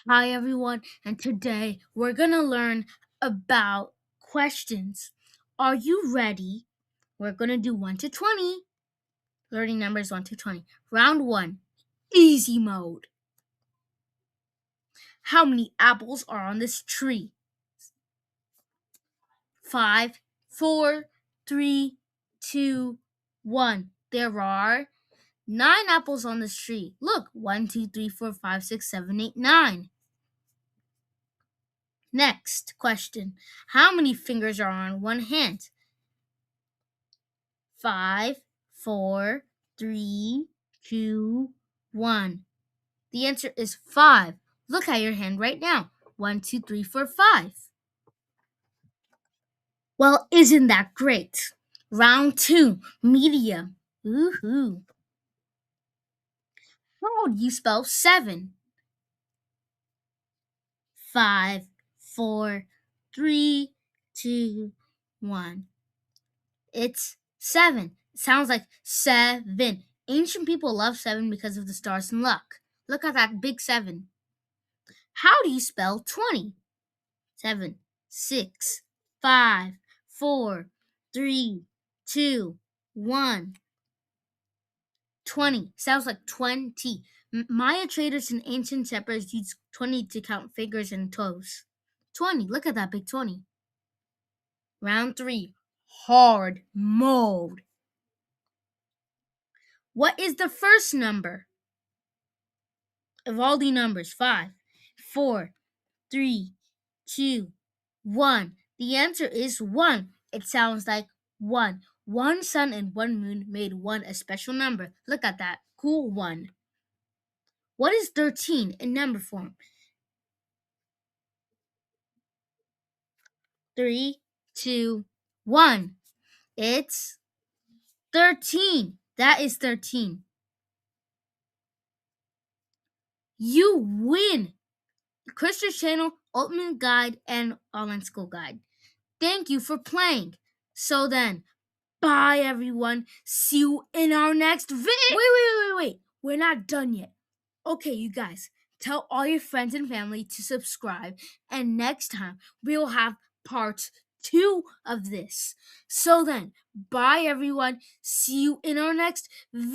Hi everyone, and today we're gonna learn about questions. Are you ready? We're gonna do 1 to 20, learning numbers 1 to 20. Round 1, easy mode. How many apples are on this tree? 5, 4, 3, 2, 1. There are 9 apples on this tree. Look, 1, 2, 3, 4, 5, 6, 7, 8, 9. Next question. How many fingers are on one hand? 5, 4, 3, 2, 1. The answer is 5. Look at your hand right now. 1, 2, 3, 4, 5. Well, isn't that great? Round 2, medium. Woohoo. How do you spell 7? 5, 4, 3, 2, 1. It's 7. It sounds like 7. Ancient people love 7 because of the stars and luck. Look at that big 7. How do you spell 20? 7, 6, 5, 4, 3, 2, 1. 20. Sounds like 20. Maya traders and ancient shepherds used 20 to count fingers and toes. 20. Look at that big 20. Round 3. Hard mode. What is the first number of all the numbers? 5, 4, 3, 2, 1. The answer is 1. It sounds like 1. One sun and one moon made 1 a special number. Look at that. Cool 1. What is 13 in number form? 3, 2, 1. It's 13. That is 13. You win. Chris's channel, Ultimate Guide, and Online School Guide. Thank you for playing. So then, bye everyone. See you in our next video. Wait. We're not done yet. Okay, you guys, tell all your friends and family to subscribe. And next time, we'll have part 2 of this. So then, bye everyone. See you in our next video.